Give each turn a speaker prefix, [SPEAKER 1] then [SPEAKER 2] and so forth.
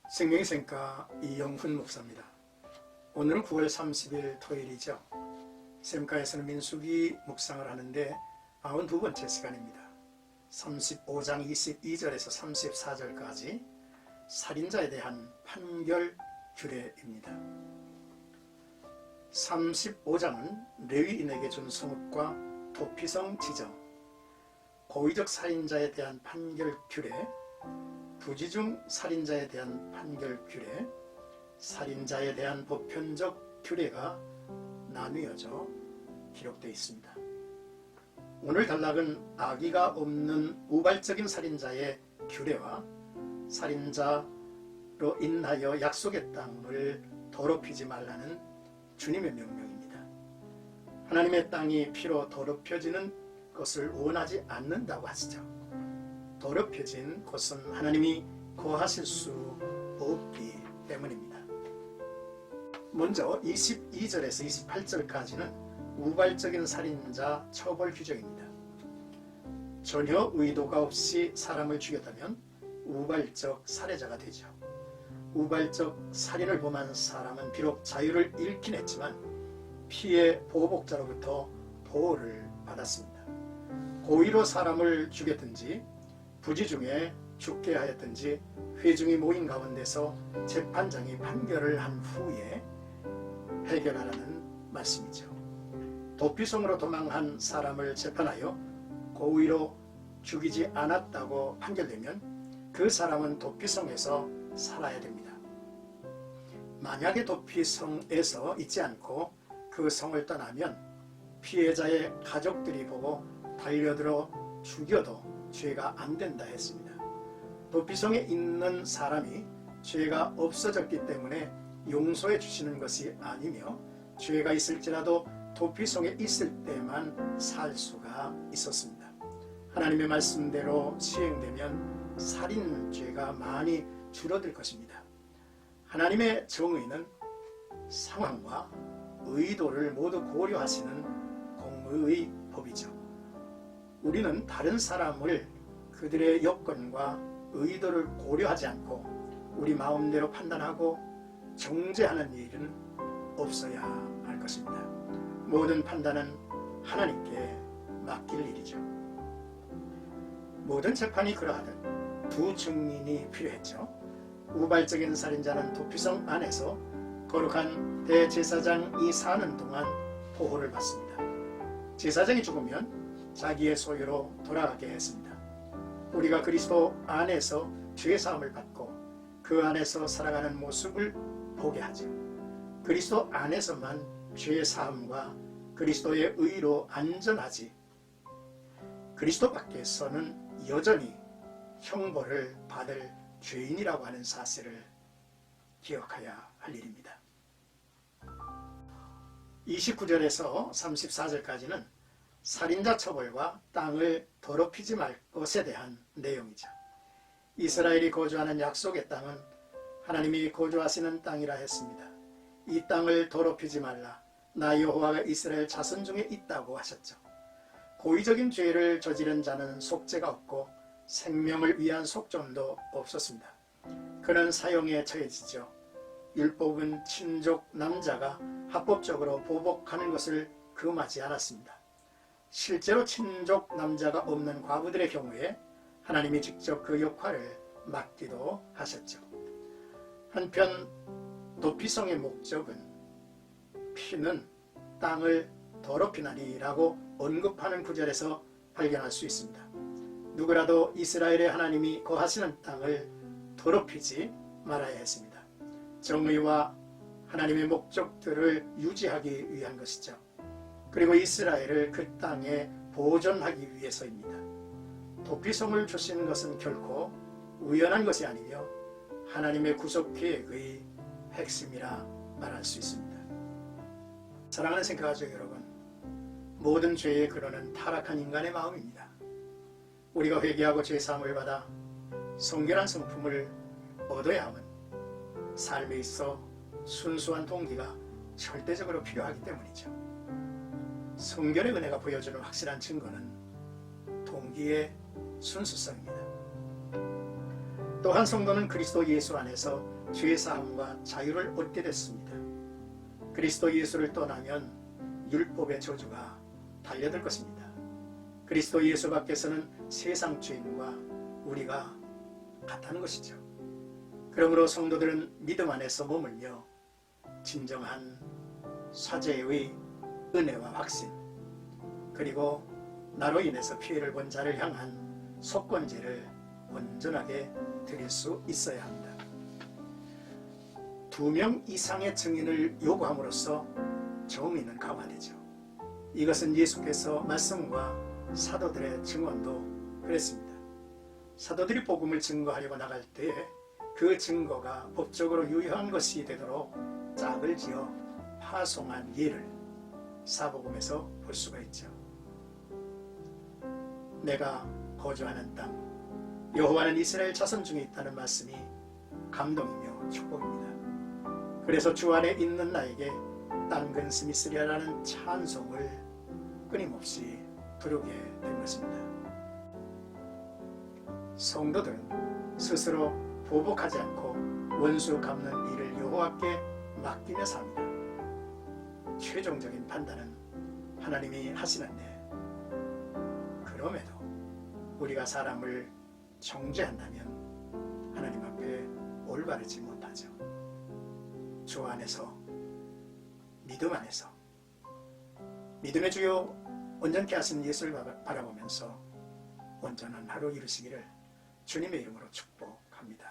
[SPEAKER 1] 생명의 샘가 이영훈 목사입니다. 오늘은 9월 30일 토요일이죠. 샘가에서는 민수기 묵상을 하는데 92번째 시간입니다. 35장 22절에서 34절까지 살인자에 대한 판결 규례입니다. 35장은 레위인에게 준 성읍과 도피성 지정, 고의적 살인자에 대한 판결 규례, 부지중 살인자에 대한 판결 규례, 살인자에 대한 보편적 규례가 나뉘어져 기록되어 있습니다. 오늘 단락은 악의가 없는 우발적인 살인자의 규례와 살인자로 인하여 약속의 땅을 더럽히지 말라는 주님의 명령입니다. 하나님의 땅이 피로 더럽혀지는 것을 원하지 않는다고 하시죠. 더럽혀진 곳은 하나님이 거하실 수 없기 때문입니다. 먼저 22절에서 28절까지는 우발적인 살인자 처벌 규정입니다. 전혀 의도가 없이 사람을 죽였다면 우발적 살해자가 되죠. 우발적 살인을 범한 사람은 비록 자유를 잃긴 했지만 피해 보복자로부터 보호를 받았습니다. 고의로 사람을 죽였든지 부지중에 죽게 하였든지 회중이 모인 가운데서 재판장이 판결을 한 후에 해결하라는 말씀이죠. 도피성으로 도망한 사람을 재판하여 고의로 죽이지 않았다고 판결되면 그 사람은 도피성에서 살아야 됩니다. 만약에 도피성에서 있지 않고 그 성을 떠나면 피해자의 가족들이 보고 달려들어 죽여도 죄가 안 된다 했습니다. 도피성에 있는 사람이 죄가 없어졌기 때문에 용서해 주시는 것이 아니며 죄가 있을지라도 도피성에 있을 때만 살 수가 있었습니다. 하나님의 말씀대로 시행되면 살인죄가 많이 줄어들 것입니다. 하나님의 정의는 상황과 의도를 모두 고려하시는 공의의 법이죠. 우리는 다른 사람을 그들의 여건과 의도를 고려하지 않고 우리 마음대로 판단하고 정죄하는 일은 없어야 할 것입니다. 모든 판단은 하나님께 맡길 일이죠. 모든 재판이 그러하듯 두 증인이 필요했죠. 우발적인 살인자는 도피성 안에서 거룩한 대제사장이 사는 동안 보호를 받습니다. 제사장이 죽으면 자기의 소유로 돌아가게 했습니다. 우리가 그리스도 안에서 죄사함을 받고 그 안에서 살아가는 모습을 보게 하죠. 그리스도 안에서만 죄사함과 그리스도의 의로 안전하지 그리스도 밖에서는 여전히 형벌을 받을 죄인이라고 하는 사실을 기억해야 할 일입니다. 29절에서 34절까지는 살인자 처벌과 땅을 더럽히지 말 것에 대한 내용이죠. 이스라엘이 거주하는 약속의 땅은 하나님이 거주하시는 땅이라 했습니다. 이 땅을 더럽히지 말라. 나 여호와가 이스라엘 자손 중에 있다고 하셨죠. 고의적인 죄를 저지른 자는 속죄가 없고 생명을 위한 속전도 없었습니다. 그는 사형에 처해지죠. 율법은 친족 남자가 합법적으로 보복하는 것을 금하지 않았습니다. 실제로 친족 남자가 없는 과부들의 경우에 하나님이 직접 그 역할을 맡기도 하셨죠. 한편 도피성의 목적은 피는 땅을 더럽히나니라고 언급하는 구절에서 발견할 수 있습니다. 누구라도 이스라엘의 하나님이 거하시는 땅을 더럽히지 말아야 했습니다. 정의와 하나님의 목적들을 유지하기 위한 것이죠. 그리고 이스라엘을 그 땅에 보존하기 위해서입니다. 도피성을 주신 것은 결코 우연한 것이 아니며 하나님의 구속 계획의 핵심이라 말할 수 있습니다. 사랑하는 생각가족 여러분, 모든 죄의 근원은 타락한 인간의 마음입니다. 우리가 회개하고 죄사함을 받아 성결한 성품을 얻어야 함은 삶에 있어 순수한 동기가 절대적으로 필요하기 때문이죠. 성결의 은혜가 보여주는 확실한 증거는 동기의 순수성입니다. 또한 성도는 그리스도 예수 안에서 죄사함과 자유를 얻게 됐습니다. 그리스도 예수를 떠나면 율법의 저주가 달려들 것입니다. 그리스도 예수 밖에서는 세상 주인과 우리가 같다는 것이죠. 그러므로 성도들은 믿음 안에서 머물며 진정한 사죄의 은혜와 확신, 그리고 나로 인해서 피해를 본 자를 향한 속건제를 온전하게 드릴 수 있어야 합니다. 2명 이상의 증인을 요구함으로써 정의는 강화되죠. 이것은 예수께서 말씀과 사도들의 증언도 그랬습니다. 사도들이 복음을 증거하려고 나갈 때에 그 증거가 법적으로 유효한 것이 되도록 짝을 지어 파송한 예를 사복음에서 볼 수가 있죠. 내가 거주하는 땅, 여호와는 이스라엘 자손 중에 있다는 말씀이 감동이며 축복입니다. 그래서 주 안에 있는 나에게 땅 근심이 있으리라는 찬송을 끊임없이 부르게 된 것입니다. 성도들은 스스로 보복하지 않고 원수 갚는 일을 여호와께 맡기며 삽니다. 최종적인 판단은 하나님이 하시는데, 그럼에도 우리가 사람을 정죄한다면 하나님 앞에 올바르지 못하죠. 주 안에서, 믿음 안에서, 믿음의 주요 온전케 하신 예수를 바라보면서 온전한 하루 이루시기를 주님의 이름으로 축복합니다.